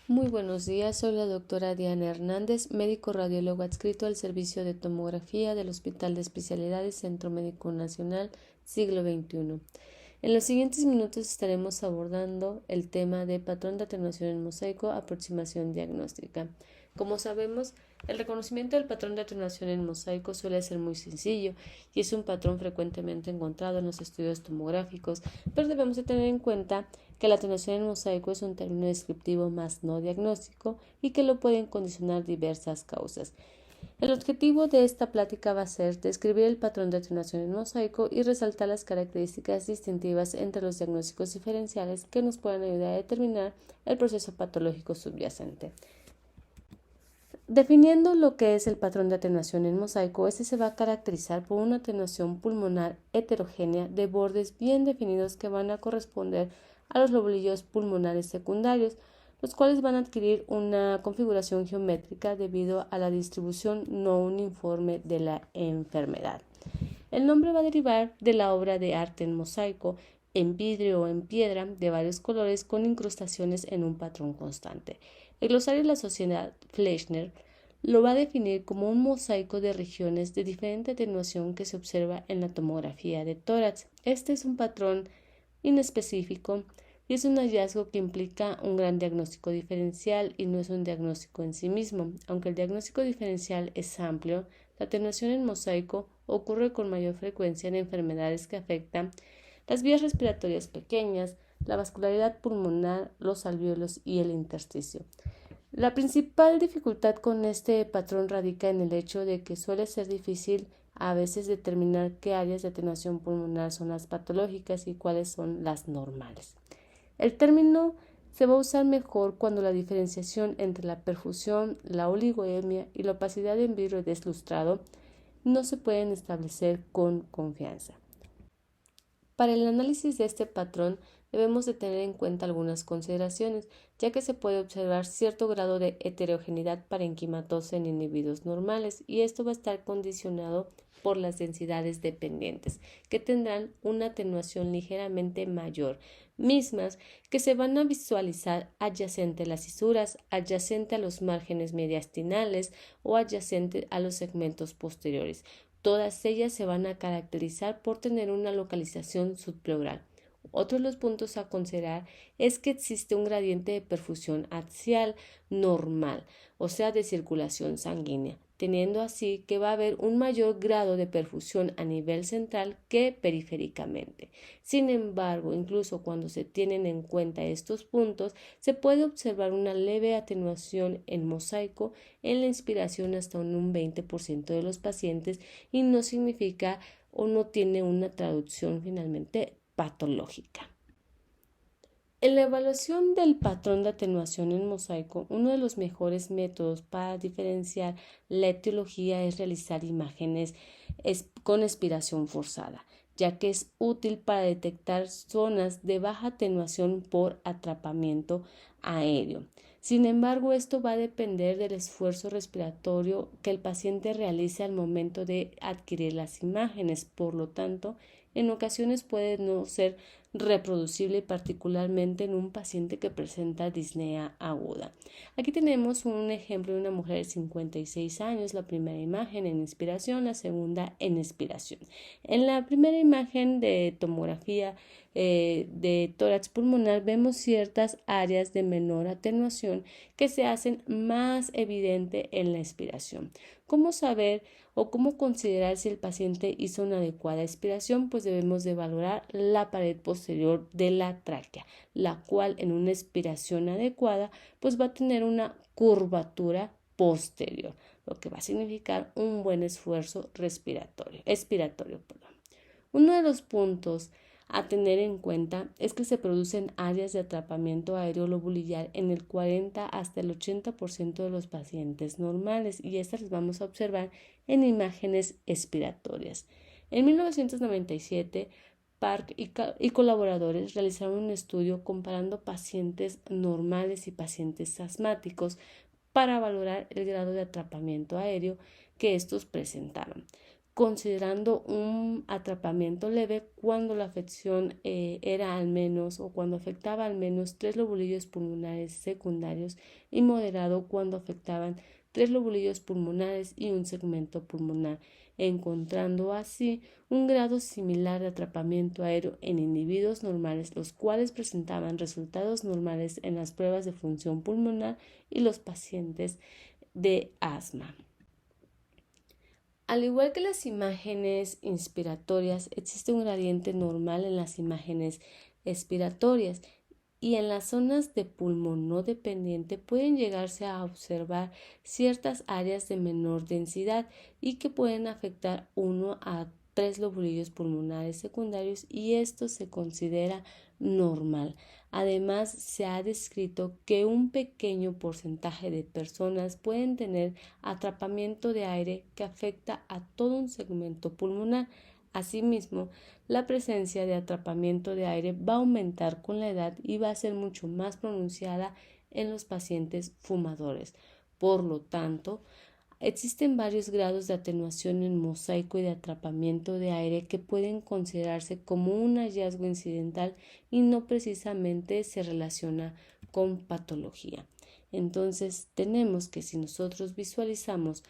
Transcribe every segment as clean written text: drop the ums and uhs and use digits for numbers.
Muy buenos días, soy la doctora Diana Hernández, médico radiólogo adscrito al servicio de tomografía del Hospital de Especialidades Centro Médico Nacional Siglo XXI. En los siguientes minutos estaremos abordando el tema de patrón de atenuación en mosaico, aproximación diagnóstica. Como sabemos, el reconocimiento del patrón de atenuación en mosaico suele ser muy sencillo y es un patrón frecuentemente encontrado en los estudios tomográficos, pero debemos de tener en cuenta que la atenuación en mosaico es un término descriptivo más no diagnóstico y que lo pueden condicionar diversas causas. El objetivo de esta plática va a ser describir el patrón de atenuación en mosaico y resaltar las características distintivas entre los diagnósticos diferenciales que nos pueden ayudar a determinar el proceso patológico subyacente. Definiendo lo que es el patrón de atenuación en mosaico, este se va a caracterizar por una atenuación pulmonar heterogénea de bordes bien definidos que van a corresponder a los lobulillos pulmonares secundarios, los cuales van a adquirir una configuración geométrica debido a la distribución no uniforme de la enfermedad. El nombre va a derivar de la obra de arte en mosaico, en vidrio o en piedra de varios colores con incrustaciones en un patrón constante. El glosario de la Sociedad Fleschner lo va a definir como un mosaico de regiones de diferente atenuación que se observa en la tomografía de tórax. Este es un patrón inespecífico y es un hallazgo que implica un gran diagnóstico diferencial y no es un diagnóstico en sí mismo. Aunque el diagnóstico diferencial es amplio, la atenuación en mosaico ocurre con mayor frecuencia en enfermedades que afectan las vías respiratorias pequeñas, la vascularidad pulmonar, los alvéolos y el intersticio. La principal dificultad con este patrón radica en el hecho de que suele ser difícil a veces determinar qué áreas de atenuación pulmonar son las patológicas y cuáles son las normales. El término se va a usar mejor cuando la diferenciación entre la perfusión, la oligoemia y la opacidad en vidrio deslustrado no se pueden establecer con confianza. Para el análisis de este patrón debemos de tener en cuenta algunas consideraciones, ya que se puede observar cierto grado de heterogeneidad parenquimatosa en individuos normales y esto va a estar condicionado por las densidades dependientes, que tendrán una atenuación ligeramente mayor, mismas que se van a visualizar adyacente a las fisuras, adyacente a los márgenes mediastinales o adyacente a los segmentos posteriores. Todas ellas se van a caracterizar por tener una localización subpleural. Otro de los puntos a considerar es que existe un gradiente de perfusión axial normal, o sea, de circulación sanguínea, teniendo así que va a haber un mayor grado de perfusión a nivel central que periféricamente. Sin embargo, incluso cuando se tienen en cuenta estos puntos, se puede observar una leve atenuación en mosaico en la inspiración hasta un 20% de los pacientes y no significa o no tiene una traducción finalmente patológica. En la evaluación del patrón de atenuación en mosaico, uno de los mejores métodos para diferenciar la etiología es realizar imágenes con expiración forzada, ya que es útil para detectar zonas de baja atenuación por atrapamiento aéreo. Sin embargo, esto va a depender del esfuerzo respiratorio que el paciente realice al momento de adquirir las imágenes. Por lo tanto, en ocasiones puede no ser reproducible, particularmente en un paciente que presenta disnea aguda. Aquí tenemos un ejemplo de una mujer de 56 años, la primera imagen en inspiración, la segunda en expiración. En la primera imagen de tomografía de tórax pulmonar vemos ciertas áreas de menor atenuación que se hacen más evidente en la expiración. ¿Cómo saber o cómo considerar si el paciente hizo una adecuada expiración? Pues debemos de valorar la pared posterior de la tráquea, la cual en una expiración adecuada pues va a tener una curvatura posterior, lo que va a significar un buen esfuerzo expiratorio. Uno de los puntos a tener en cuenta es que se producen áreas de atrapamiento aéreo lobulillar en el 40 hasta el 80% de los pacientes normales y estas las vamos a observar en imágenes expiratorias. En 1997, Park y colaboradores realizaron un estudio comparando pacientes normales y pacientes asmáticos para valorar el grado de atrapamiento aéreo que estos presentaron. considerando un atrapamiento leve cuando la afección era al menos o cuando afectaba al menos 3 lobulillos pulmonares secundarios y moderado cuando afectaban 3 lobulillos pulmonares y un segmento pulmonar, encontrando así un grado similar de atrapamiento aéreo en individuos normales, los cuales presentaban resultados normales en las pruebas de función pulmonar y los pacientes de asma. Al igual que las imágenes inspiratorias, existe un gradiente normal en las imágenes expiratorias y en las zonas de pulmón no dependiente pueden llegarse a observar ciertas áreas de menor densidad y que pueden afectar 1 a 3 lobulillos pulmonares secundarios y esto se considera normal. Además, se ha descrito que un pequeño porcentaje de personas pueden tener atrapamiento de aire que afecta a todo un segmento pulmonar. Asimismo, la presencia de atrapamiento de aire va a aumentar con la edad y va a ser mucho más pronunciada en los pacientes fumadores. Por lo tanto, existen varios grados de atenuación en mosaico y de atrapamiento de aire que pueden considerarse como un hallazgo incidental y no precisamente se relaciona con patología. Entonces, tenemos que si nosotros visualizamos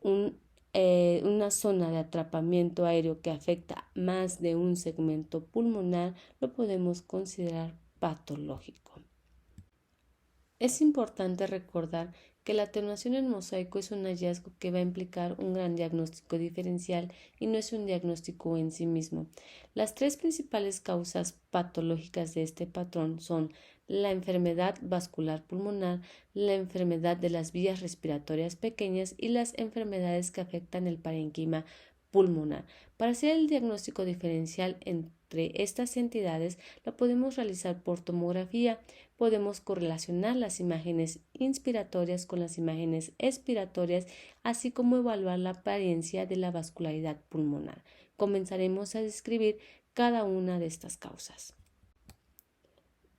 una zona de atrapamiento aéreo que afecta más de un segmento pulmonar, lo podemos considerar patológico. Es importante recordar que la atenuación en mosaico es un hallazgo que va a implicar un gran diagnóstico diferencial y no es un diagnóstico en sí mismo. Las 3 principales causas patológicas de este patrón son la enfermedad vascular pulmonar, la enfermedad de las vías respiratorias pequeñas y las enfermedades que afectan el parénquima pulmonar. Para hacer el diagnóstico diferencial entre estas entidades, lo podemos realizar por tomografía. Podemos correlacionar las imágenes inspiratorias con las imágenes expiratorias, así como evaluar la apariencia de la vascularidad pulmonar. Comenzaremos a describir cada una de estas causas.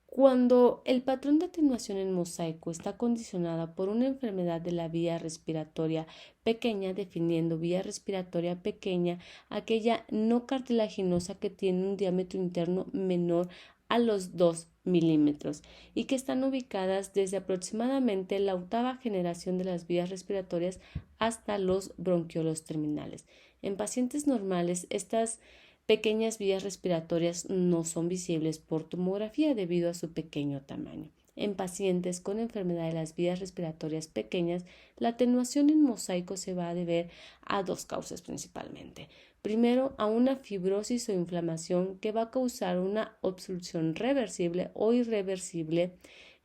Cuando el patrón de atenuación en mosaico está condicionada por una enfermedad de la vía respiratoria pequeña, definiendo vía respiratoria pequeña, aquella no cartilaginosa que tiene un diámetro interno menor a los 2 milímetros y que están ubicadas desde aproximadamente la 8ª generación de las vías respiratorias hasta los bronquiolos terminales. En pacientes normales, estas pequeñas vías respiratorias no son visibles por tomografía debido a su pequeño tamaño. En pacientes con enfermedad de las vías respiratorias pequeñas, la atenuación en mosaico se va a deber a 2 causas principalmente. Primero, a una fibrosis o inflamación que va a causar una obstrucción reversible o irreversible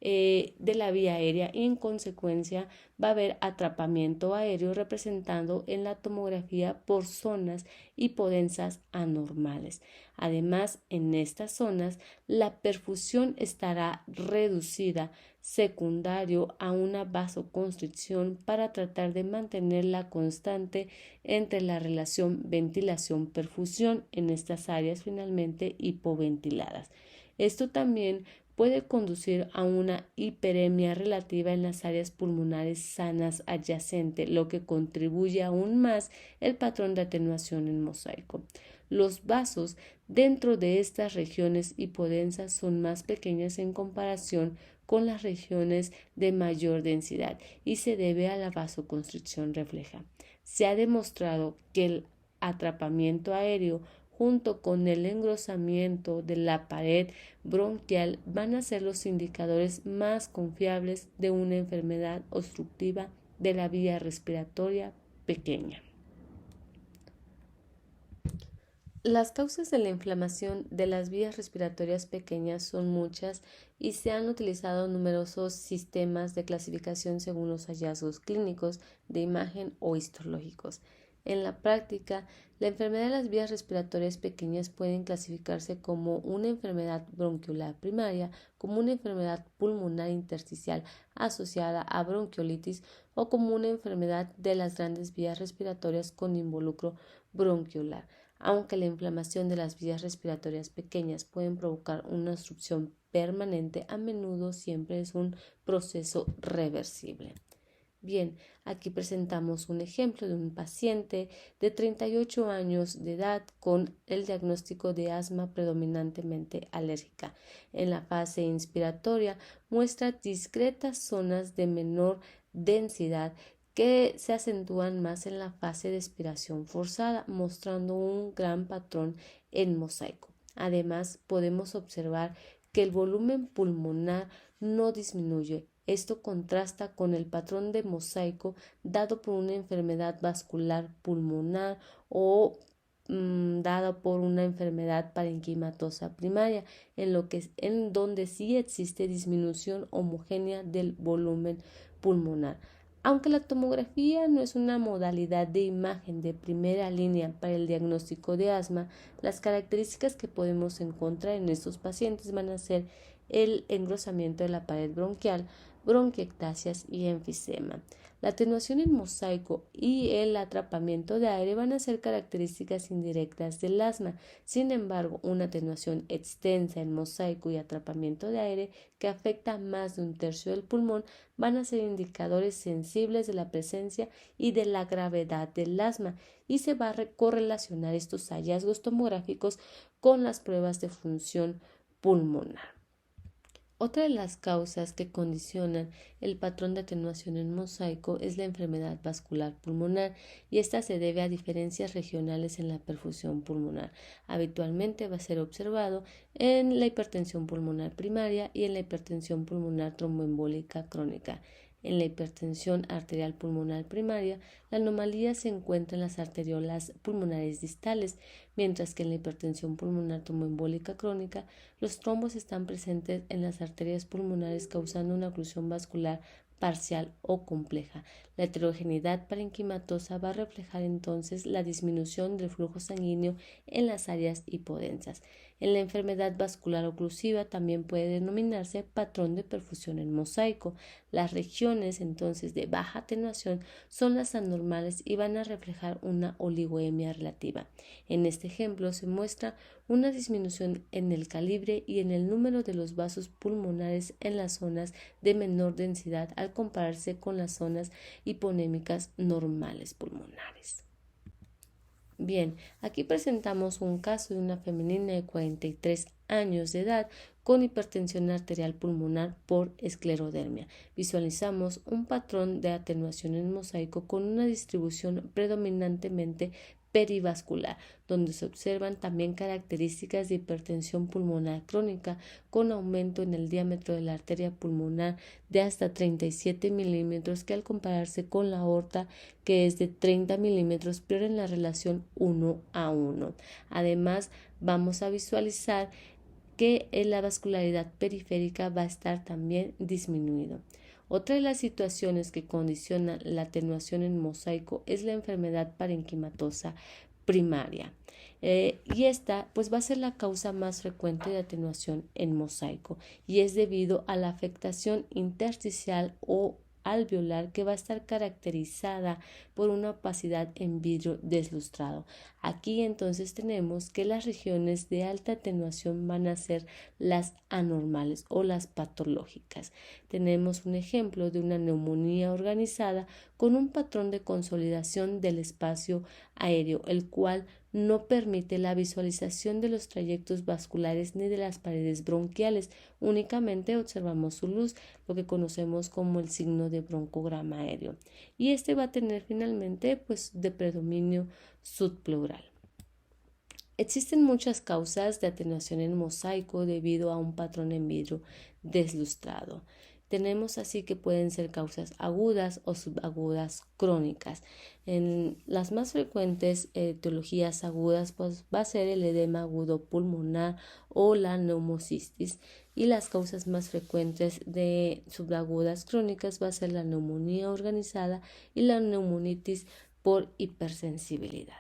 de la vía aérea y en consecuencia va a haber atrapamiento aéreo representando en la tomografía por zonas hipodensas anormales. Además, en estas zonas la perfusión estará reducida secundario a una vasoconstricción para tratar de mantener la constante entre la relación ventilación-perfusión en estas áreas finalmente hipoventiladas. Esto también puede conducir a una hiperemia relativa en las áreas pulmonares sanas adyacentes, lo que contribuye aún más el patrón de atenuación en mosaico. Los vasos dentro de estas regiones hipodensas son más pequeñas en comparación con las regiones de mayor densidad y se debe a la vasoconstricción refleja. Se ha demostrado que el atrapamiento aéreo junto con el engrosamiento de la pared bronquial van a ser los indicadores más confiables de una enfermedad obstructiva de la vía respiratoria pequeña. Las causas de la inflamación de las vías respiratorias pequeñas son muchas y se han utilizado numerosos sistemas de clasificación según los hallazgos clínicos de imagen o histológicos. En la práctica, la enfermedad de las vías respiratorias pequeñas pueden clasificarse como una enfermedad bronquiolar primaria, como una enfermedad pulmonar intersticial asociada a bronquiolitis o como una enfermedad de las grandes vías respiratorias con involucro bronquiolar. Aunque la inflamación de las vías respiratorias pequeñas pueden provocar una obstrucción permanente, a menudo siempre es un proceso reversible. Bien, aquí presentamos un ejemplo de un paciente de 38 años de edad con el diagnóstico de asma predominantemente alérgica. En la fase inspiratoria muestra discretas zonas de menor densidad que se acentúan más en la fase de expiración forzada, mostrando un gran patrón en mosaico. Además, podemos observar que el volumen pulmonar no disminuye. Esto contrasta con el patrón de mosaico dado por una enfermedad vascular pulmonar o dada por una enfermedad parenquimatosa primaria, en donde sí existe disminución homogénea del volumen pulmonar. Aunque la tomografía no es una modalidad de imagen de primera línea para el diagnóstico de asma, las características que podemos encontrar en estos pacientes van a ser el engrosamiento de la pared bronquial, bronquiectasias y enfisema. La atenuación en mosaico y el atrapamiento de aire van a ser características indirectas del asma. Sin embargo, una atenuación extensa en mosaico y atrapamiento de aire que afecta a más de un tercio del pulmón van a ser indicadores sensibles de la presencia y de la gravedad del asma, y se va a correlacionar estos hallazgos tomográficos con las pruebas de función pulmonar. Otra de las causas que condicionan el patrón de atenuación en mosaico es la enfermedad vascular pulmonar, y esta se debe a diferencias regionales en la perfusión pulmonar. Habitualmente va a ser observado en la hipertensión pulmonar primaria y en la hipertensión pulmonar tromboembólica crónica. En la hipertensión arterial pulmonar primaria, la anomalía se encuentra en las arteriolas pulmonares distales, mientras que en la hipertensión pulmonar tromboembólica crónica, los trombos están presentes en las arterias pulmonares causando una oclusión vascular parcial o compleja. La heterogeneidad parenquimatosa va a reflejar entonces la disminución del flujo sanguíneo en las áreas hipodensas. En la enfermedad vascular oclusiva también puede denominarse patrón de perfusión en mosaico. Las regiones entonces de baja atenuación son las anormales y van a reflejar una oligoemia relativa. En este ejemplo se muestra una disminución en el calibre y en el número de los vasos pulmonares en las zonas de menor densidad al compararse con las zonas hiponémicas normales pulmonares. Bien, aquí presentamos un caso de una femenina de 43 años de edad con hipertensión arterial pulmonar por esclerodermia. Visualizamos un patrón de atenuación en mosaico con una distribución predominantemente perivascular, donde se observan también características de hipertensión pulmonar crónica con aumento en el diámetro de la arteria pulmonar de hasta 37 milímetros, que al compararse con la aorta, que es de 30 milímetros, pero en la relación 1:1. Además, vamos a visualizar que la vascularidad periférica va a estar también disminuido. Otra de las situaciones que condicionan la atenuación en mosaico es la enfermedad parenquimatosa primaria. Y esta pues va a ser la causa más frecuente de atenuación en mosaico, y es debido a la afectación intersticial o alveolar que va a estar caracterizada por una opacidad en vidrio deslustrado. Aquí entonces tenemos que las regiones de alta atenuación van a ser las anormales o las patológicas. Tenemos un ejemplo de una neumonía organizada con un patrón de consolidación del espacio aéreo, el cual no permite la visualización de los trayectos vasculares ni de las paredes bronquiales. Únicamente observamos su luz, lo que conocemos como el signo de broncograma aéreo. Y este va a tener finalmente de predominio subpleural. Existen muchas causas de atenuación en mosaico debido a un patrón en vidrio deslustrado. Tenemos así que pueden ser causas agudas o subagudas crónicas. En las más frecuentes etiologías agudas va a ser el edema agudo pulmonar o la neumocistis, y las causas más frecuentes de subagudas crónicas va a ser la neumonía organizada y la neumonitis por hipersensibilidad.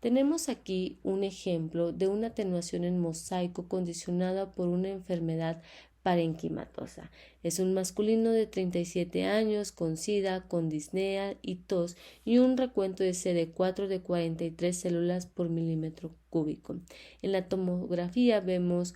Tenemos aquí un ejemplo de una atenuación en mosaico condicionada por una enfermedad parenquimatosa. Es un masculino de 37 años con SIDA, con disnea y tos, y un recuento de CD4 de 43 células por milímetro cúbico. En la tomografía vemos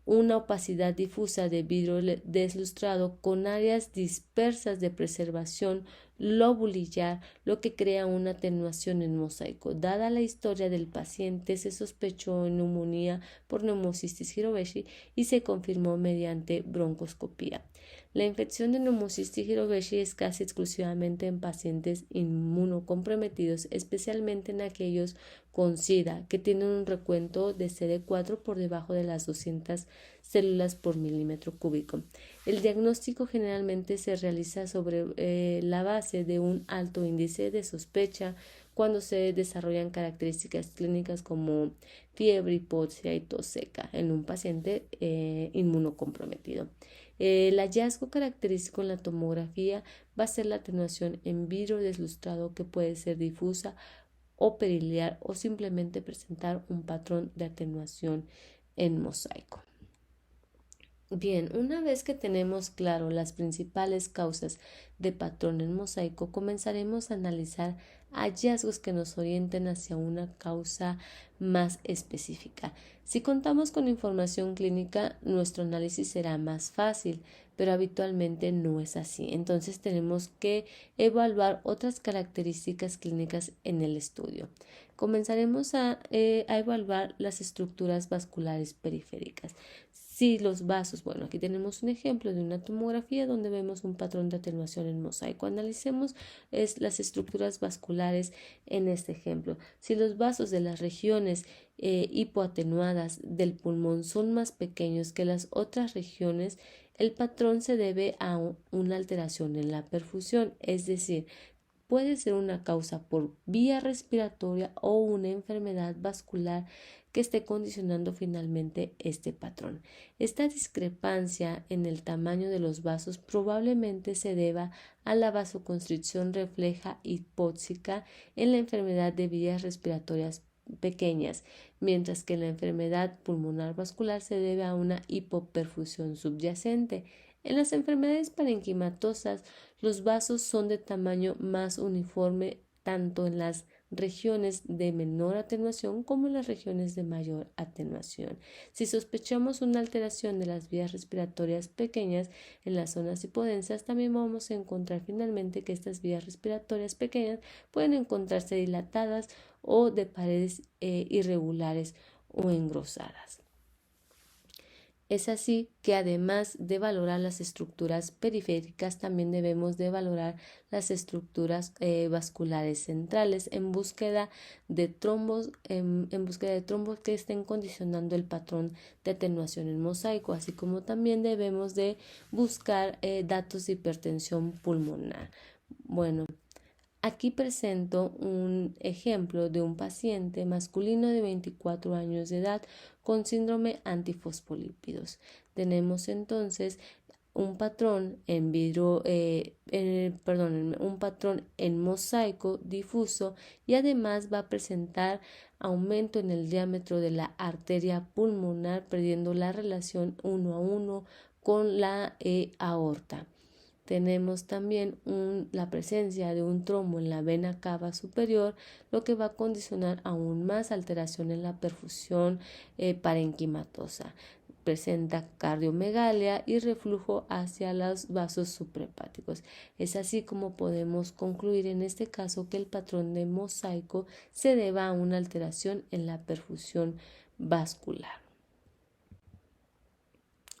una opacidad difusa de vidrio deslustrado con áreas dispersas de preservación lobulillar, lo que crea una atenuación en mosaico. Dada la historia del paciente, se sospechó neumonía por Pneumocystis jirovecii y se confirmó mediante broncoscopía. La infección de Pneumocystis jirovecii es casi exclusivamente en pacientes inmunocomprometidos, especialmente en aquellos con SIDA, que tienen un recuento de CD4 por debajo de las 200 células por milímetro cúbico. El diagnóstico generalmente se realiza sobre la base de un alto índice de sospecha cuando se desarrollan características clínicas como fiebre, hipoxia y tos seca en un paciente inmunocomprometido. El hallazgo característico en la tomografía va a ser la atenuación en vidrio deslustrado, que puede ser difusa o periliar o simplemente presentar un patrón de atenuación en mosaico. Bien, una vez que tenemos claro las principales causas de patrón en mosaico, comenzaremos a analizar hallazgos que nos orienten hacia una causa más específica. Si contamos con información clínica, nuestro análisis será más fácil, pero habitualmente no es así. Entonces tenemos que evaluar otras características clínicas en el estudio. Comenzaremos a evaluar las estructuras vasculares periféricas. Si los vasos, bueno, aquí tenemos un ejemplo de una tomografía donde vemos un patrón de atenuación en mosaico. Analicemos las estructuras vasculares en este ejemplo. Si los vasos de las regiones hipoatenuadas del pulmón son más pequeños que las otras regiones, el patrón se debe a una alteración en la perfusión, es decir, puede ser una causa por vía respiratoria o una enfermedad vascular que esté condicionando finalmente este patrón. Esta discrepancia en el tamaño de los vasos probablemente se deba a la vasoconstricción refleja hipóxica en la enfermedad de vías respiratorias pequeñas, mientras que la enfermedad pulmonar vascular se debe a una hipoperfusión subyacente. En las enfermedades parenquimatosas, los vasos son de tamaño más uniforme tanto en las regiones de menor atenuación como en las regiones de mayor atenuación. Si sospechamos una alteración de las vías respiratorias pequeñas en las zonas hipodensas, también vamos a encontrar finalmente que estas vías respiratorias pequeñas pueden encontrarse dilatadas o de paredes irregulares o engrosadas. Es así que además de valorar las estructuras periféricas, también debemos de valorar las estructuras vasculares centrales en búsqueda de trombos, que estén condicionando el patrón de atenuación en mosaico, así como también debemos de buscar datos de hipertensión pulmonar. Bueno, aquí presento un ejemplo de un paciente masculino de 24 años de edad con síndrome antifosfolípidos. Tenemos entonces un patrón en vidrio, un patrón en mosaico difuso, y además va a presentar aumento en el diámetro de la arteria pulmonar, perdiendo la relación 1 a 1 con la aorta. Tenemos también la presencia de un trombo en la vena cava superior, lo que va a condicionar aún más alteración en la perfusión parenquimatosa. Presenta cardiomegalia y reflujo hacia los vasos suprahepáticos. Es así como podemos concluir en este caso que el patrón de mosaico se deba a una alteración en la perfusión vascular.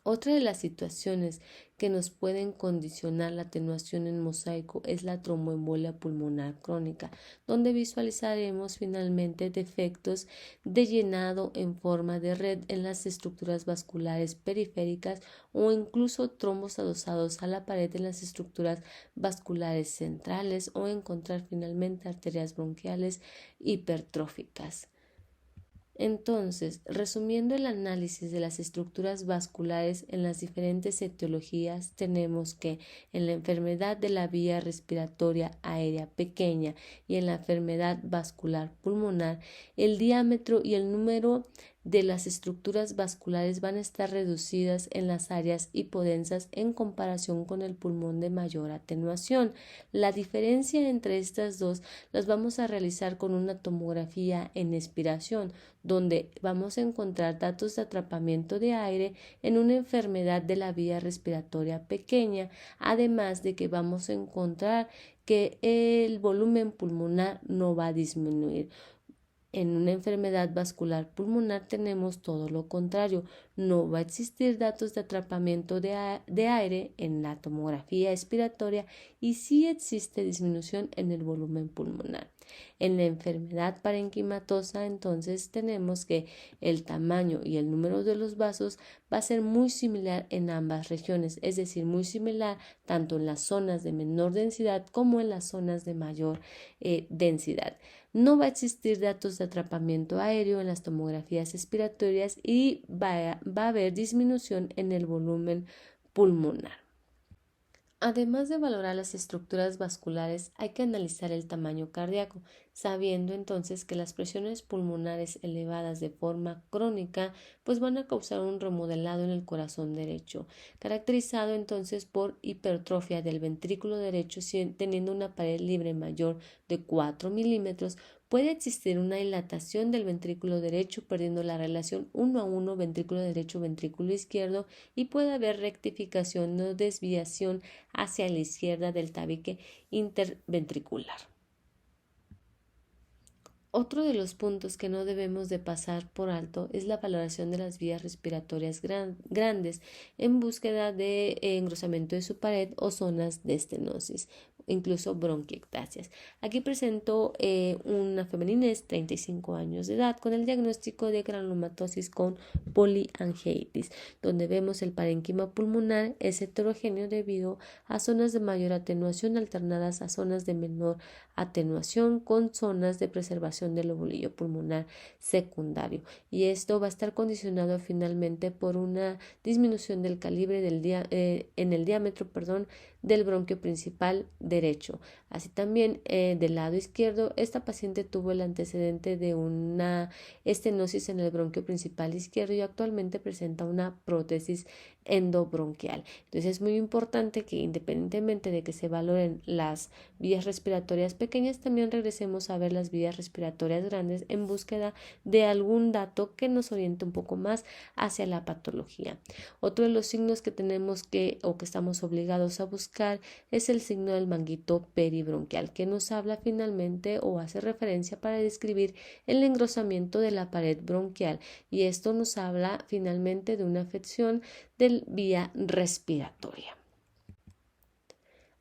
Otra de las situaciones que nos pueden condicionar la atenuación en mosaico es la tromboembolia pulmonar crónica, donde visualizaremos finalmente defectos de llenado en forma de red en las estructuras vasculares periféricas o incluso trombos adosados a la pared en las estructuras vasculares centrales, o encontrar finalmente arterias bronquiales hipertróficas. Entonces, resumiendo el análisis de las estructuras vasculares en las diferentes etiologías, tenemos que en la enfermedad de la vía respiratoria aérea pequeña y en la enfermedad vascular pulmonar, el diámetro y el número de las estructuras vasculares van a estar reducidas en las áreas hipodensas en comparación con el pulmón de mayor atenuación. La diferencia entre estas dos las vamos a realizar con una tomografía en expiración, donde vamos a encontrar datos de atrapamiento de aire en una enfermedad de la vía respiratoria pequeña, además de que vamos a encontrar que el volumen pulmonar no va a disminuir. En una enfermedad vascular pulmonar tenemos todo lo contrario, no va a existir datos de atrapamiento de aire en la tomografía expiratoria y sí existe disminución en el volumen pulmonar. En la enfermedad parenquimatosa entonces tenemos que el tamaño y el número de los vasos va a ser muy similar en ambas regiones, es decir, muy similar tanto en las zonas de menor densidad como en las zonas de mayor densidad. No va a existir datos de atrapamiento aéreo en las tomografías expiratorias y va a haber disminución en el volumen pulmonar. Además de valorar las estructuras vasculares, hay que analizar el tamaño cardíaco, sabiendo entonces que las presiones pulmonares elevadas de forma crónica pues van a causar un remodelado en el corazón derecho, caracterizado entonces por hipertrofia del ventrículo derecho teniendo una pared libre mayor de 4 milímetros. Puede existir una dilatación del ventrículo derecho perdiendo la relación 1:1 ventrículo derecho-ventrículo izquierdo y puede haber rectificación o desviación hacia la izquierda del tabique interventricular. Otro de los puntos que no debemos de pasar por alto es la valoración de las vías respiratorias grandes en búsqueda de engrosamiento de su pared o zonas de estenosis, incluso bronquiectasias. Aquí presento una femenina de 35 años de edad con el diagnóstico de granulomatosis con poliangiitis, donde vemos el parénquima pulmonar es heterogéneo debido a zonas de mayor atenuación alternadas a zonas de menor atenuación con zonas de preservación del lobulillo pulmonar secundario, y esto va a estar condicionado finalmente por una disminución del calibre en el diámetro del bronquio principal derecho. Así también del lado izquierdo, esta paciente tuvo el antecedente de una estenosis en el bronquio principal izquierdo y actualmente presenta una prótesis endobronquial. Entonces es muy importante que independientemente de que se valoren las vías respiratorias pequeñas, también regresemos a ver las vías respiratorias grandes en búsqueda de algún dato que nos oriente un poco más hacia la patología. Otro de los signos que tenemos que estamos obligados a buscar es el signo del manguito peribronquial, que nos habla finalmente o hace referencia para describir el engrosamiento de la pared bronquial, y esto nos habla finalmente de una afección de vía respiratoria.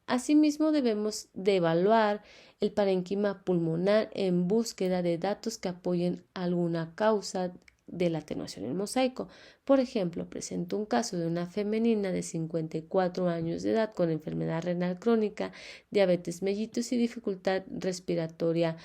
Asimismo, debemos de evaluar el parénquima pulmonar en búsqueda de datos que apoyen alguna causa de la atenuación en mosaico. Por ejemplo, presento un caso de una femenina de 54 años de edad con enfermedad renal crónica, diabetes mellitus y dificultad respiratoria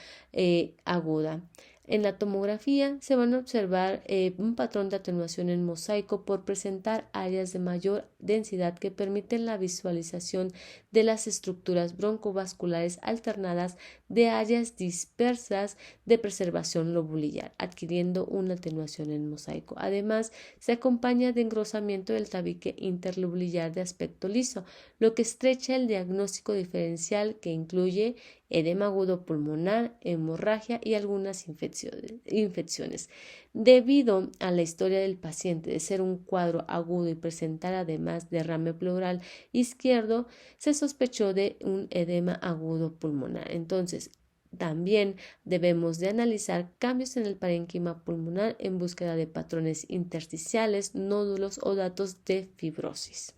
aguda. En la tomografía se van a observar un patrón de atenuación en mosaico por presentar áreas de mayor densidad que permiten la visualización de las estructuras broncovasculares alternadas de áreas dispersas de preservación lobulillar, adquiriendo una atenuación en mosaico. Además, se acompaña de engrosamiento del tabique interlobulillar de aspecto liso, lo que estrecha el diagnóstico diferencial que incluye edema agudo pulmonar, hemorragia y algunas infecciones. Debido a la historia del paciente de ser un cuadro agudo y presentar además derrame pleural izquierdo, se sospechó de un edema agudo pulmonar. Entonces, también debemos de analizar cambios en el parénquima pulmonar en búsqueda de patrones intersticiales, nódulos o datos de fibrosis.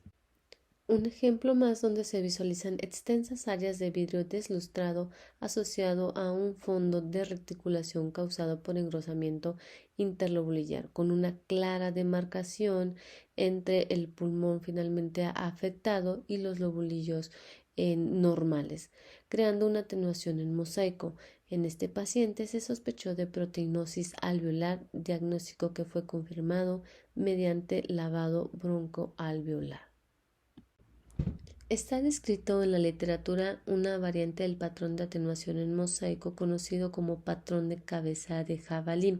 Un ejemplo más donde se visualizan extensas áreas de vidrio deslustrado asociado a un fondo de reticulación causado por engrosamiento interlobulillar, con una clara demarcación entre el pulmón finalmente afectado y los lobulillos normales, creando una atenuación en mosaico. En este paciente se sospechó de proteinosis alveolar, diagnóstico que fue confirmado mediante lavado broncoalveolar. Está descrito en la literatura una variante del patrón de atenuación en mosaico conocido como patrón de cabeza de jabalí.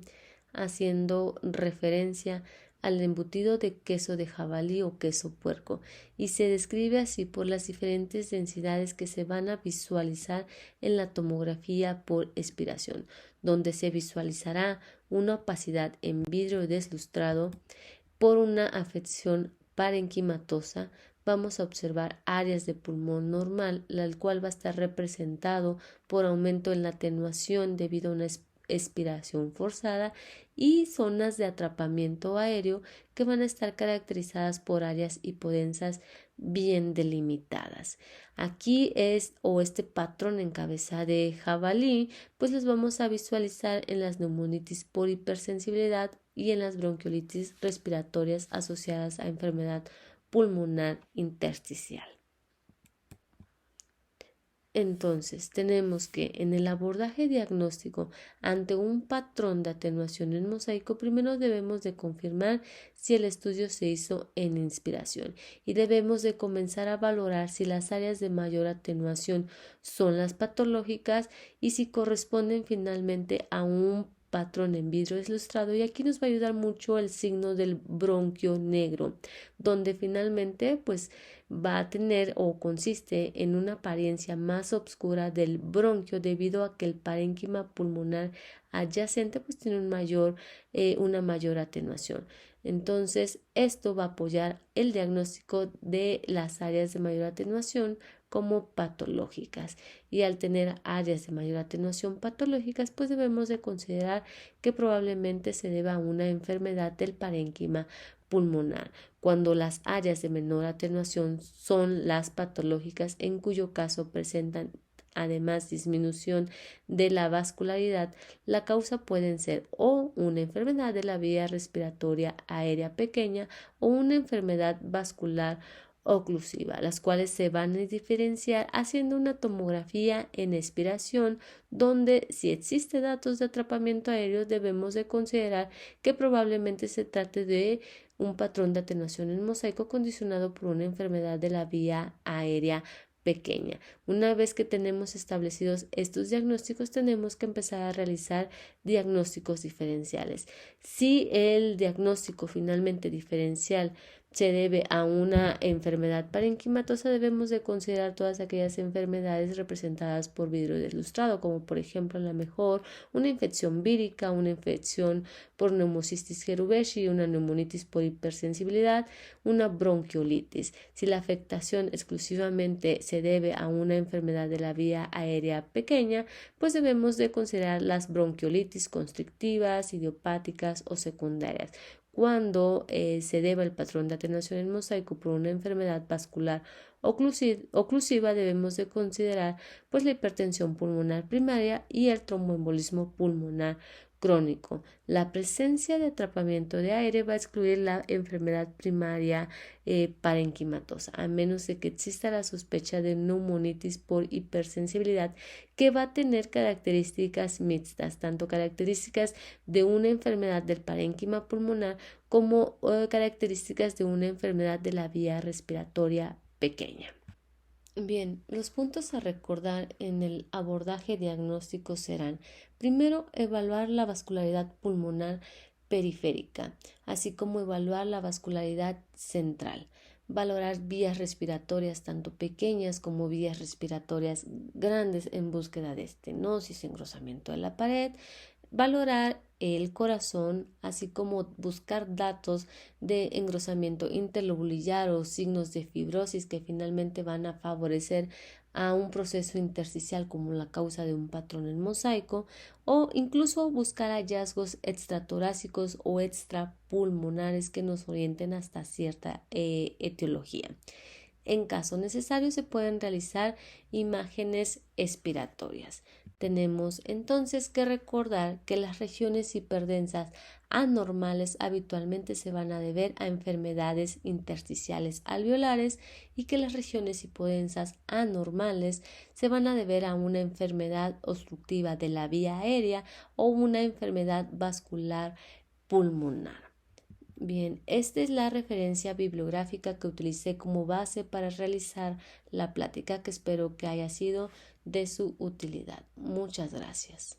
haciendo referencia al embutido de queso de jabalí o queso puerco, y se describe así por las diferentes densidades que se van a visualizar en la tomografía por expiración, donde se visualizará una opacidad en vidrio deslustrado por una afección parenquimatosa. Vamos a observar áreas de pulmón normal, la cual va a estar representado por aumento en la atenuación debido a una expiración forzada, y zonas de atrapamiento aéreo que van a estar caracterizadas por áreas hipodensas bien delimitadas. Aquí este patrón en cabeza de jabalí, pues los vamos a visualizar en las neumonitis por hipersensibilidad y en las bronquiolitis respiratorias asociadas a enfermedad pulmonar intersticial. Entonces, tenemos que en el abordaje diagnóstico ante un patrón de atenuación en mosaico, primero debemos de confirmar si el estudio se hizo en inspiración, y debemos de comenzar a valorar si las áreas de mayor atenuación son las patológicas y si corresponden finalmente a un patrón en vidrio deslustrado. Y aquí nos va a ayudar mucho el signo del bronquio negro, donde finalmente pues va a tener o consiste en una apariencia más oscura del bronquio debido a que el parénquima pulmonar adyacente pues tiene una mayor atenuación. Entonces, esto va a apoyar el diagnóstico de las áreas de mayor atenuación como patológicas, y al tener áreas de mayor atenuación patológicas, pues debemos de considerar que probablemente se deba a una enfermedad del parénquima pulmonar, cuando las áreas de menor atenuación son las patológicas, en cuyo caso presentan además disminución de la vascularidad. La causa pueden ser o una enfermedad de la vía respiratoria aérea pequeña o una enfermedad vascular oclusiva, las cuales se van a diferenciar haciendo una tomografía en expiración, donde si existe datos de atrapamiento aéreo debemos de considerar que probablemente se trate de un patrón de atenuación en mosaico condicionado por una enfermedad de la vía aérea pequeña. Una vez que tenemos establecidos estos diagnósticos, tenemos que empezar a realizar diagnósticos diferenciales. Si el diagnóstico finalmente diferencial se debe a una enfermedad parenquimatosa, debemos de considerar todas aquellas enfermedades representadas por vidrio deslustrado, como por ejemplo la mejor una infección vírica, una infección por neumocistis cerevisiae, una neumonitis por hipersensibilidad, una bronquiolitis. Si la afectación exclusivamente se debe a una enfermedad de la vía aérea pequeña, pues debemos de considerar las bronquiolitis constrictivas, idiopáticas o secundarias. Cuando se deba el patrón de atenuación en mosaico por una enfermedad vascular oclusiva, debemos de considerar pues la hipertensión pulmonar primaria y el tromboembolismo pulmonar crónico. La presencia de atrapamiento de aire va a excluir la enfermedad primaria parenquimatosa, a menos de que exista la sospecha de neumonitis por hipersensibilidad, que va a tener características mixtas, tanto características de una enfermedad del parénquima pulmonar como características de una enfermedad de la vía respiratoria pequeña. Bien, los puntos a recordar en el abordaje diagnóstico serán: primero, evaluar la vascularidad pulmonar periférica, así como evaluar la vascularidad central. Valorar vías respiratorias tanto pequeñas como vías respiratorias grandes en búsqueda de estenosis, engrosamiento de la pared. Valorar el corazón, así como buscar datos de engrosamiento interlobulillar o signos de fibrosis que finalmente van a favorecer a un proceso intersticial como la causa de un patrón en mosaico, o incluso buscar hallazgos extratorácicos o extrapulmonares que nos orienten hasta cierta etiología. En caso necesario, se pueden realizar imágenes expiratorias. Tenemos entonces que recordar que las regiones hiperdensas anormales habitualmente se van a deber a enfermedades intersticiales alveolares, y que las regiones hipodensas anormales se van a deber a una enfermedad obstructiva de la vía aérea o una enfermedad vascular pulmonar. Bien, esta es la referencia bibliográfica que utilicé como base para realizar la plática, que espero que haya sido de su utilidad. Muchas gracias.